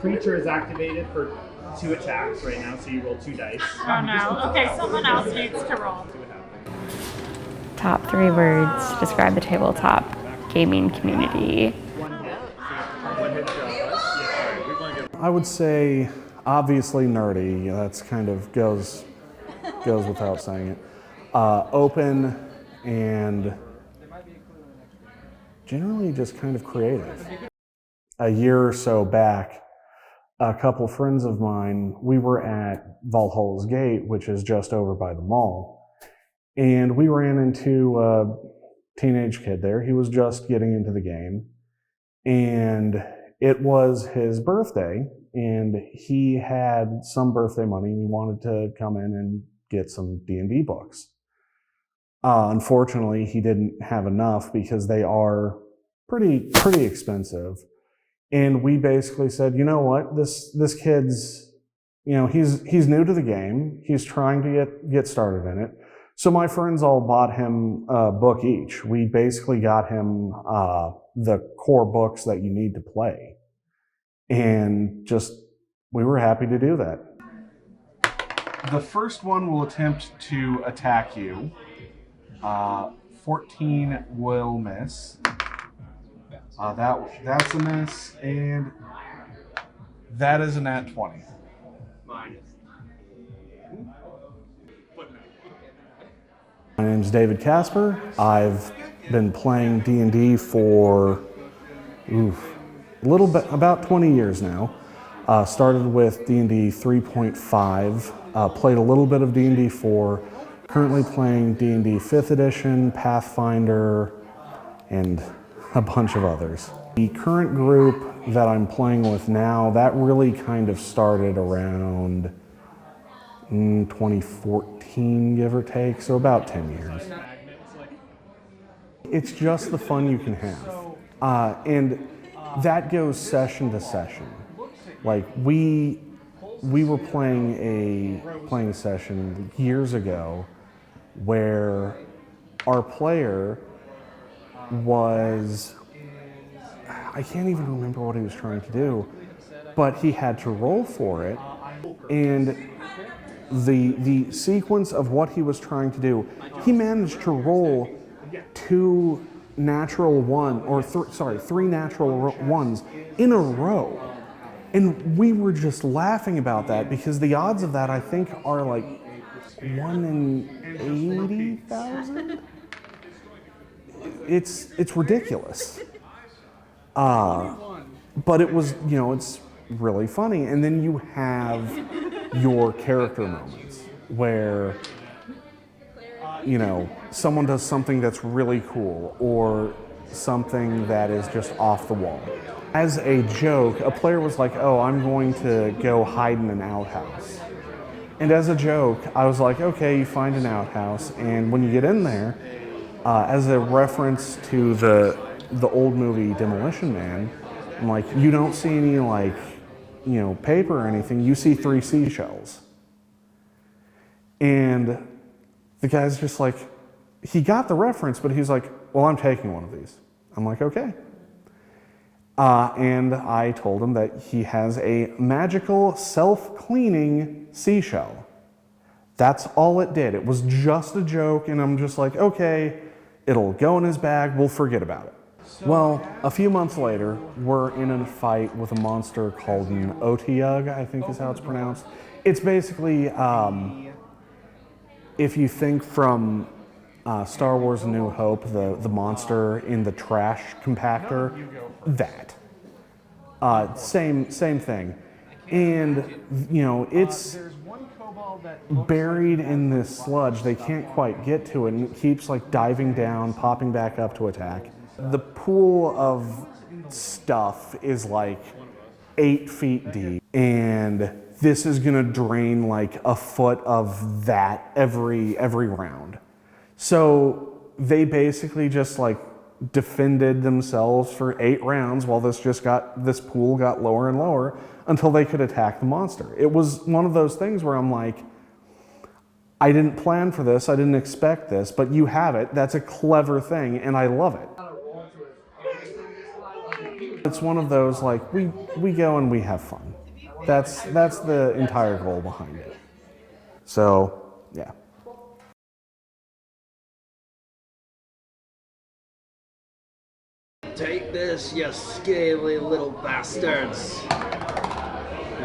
creature is activated for 2 attacks right now, so you roll 2 dice. Oh no. Okay, someone else needs to roll. Top 3 words describe the tabletop gaming community. I would say obviously nerdy. That's kind of goes without saying it. Open and generally just kind of creative. A year or so back, a couple friends of mine, we were at Valhalla's Gate, which is just over by the mall, and we ran into a teenage kid there. He was just getting into the game, and it was his birthday, and he had some birthday money, and he wanted to come in and get some D&D books. Unfortunately, he didn't have enough because they are pretty expensive. And we basically said, you know what, this kid's, he's new to the game. He's trying to get started in it. So my friends all bought him a book each. We basically got him the core books that you need to play. And we were happy to do that. The first one will attempt to attack you. 14 will miss. That's a miss, and that is a nat 20. My name's David Casper. I've been playing D&D for about 20 years now. Started with D&D 3.5, played a little bit of D&D 4, currently playing D&D 5th edition, Pathfinder, and a bunch of others. The current group that I'm playing with now, that really kind of started around 2014, give or take, so about 10 years. It's just the fun you can have. And that goes session to session. Like we were playing a session years ago where our player was, I can't even remember what he was trying to do, but he had to roll for it, and the sequence of what he was trying to do, he managed to roll 3 natural ones in a row. And we were just laughing about that because the odds of that, I think, are like 1 in 80,000. It's ridiculous. But it was, it's really funny. And then you have your character moments where, someone does something that's really cool or something that is just off the wall. As a joke, a player was like, oh, I'm going to go hide in an outhouse. And as a joke, I was like, okay, you find an outhouse, and when you get in there, as a reference to the old movie Demolition Man, I'm like, you don't see any paper or anything, you see 3 seashells. And the guy's just like, he got the reference, but he's like, well, I'm taking one of these. I'm like, okay. And I told him that he has a magical self-cleaning seashell. That's all it did. It was just a joke, and I'm just like, okay, it'll go in his bag, we'll forget about it. Well, a few months later, we're in a fight with a monster called an Otyugh, I think is how it's pronounced. It's basically, if you think from Star Wars A New Hope, the monster in the trash compactor, that. Same thing. And, it's buried in this sludge. They can't quite get to it, and it keeps diving down, popping back up to attack. The pool of stuff is 8 feet deep, and this is gonna drain a foot of that every round. So they basically just defended themselves for 8 rounds while this pool got lower and lower until they could attack the monster. It was one of those things where I'm like, I didn't plan for this, I didn't expect this, but you have it. That's a clever thing, and I love it. It's one of those like we go and we have fun. That's the entire goal behind it. So yeah. Take this, you scaly little bastards.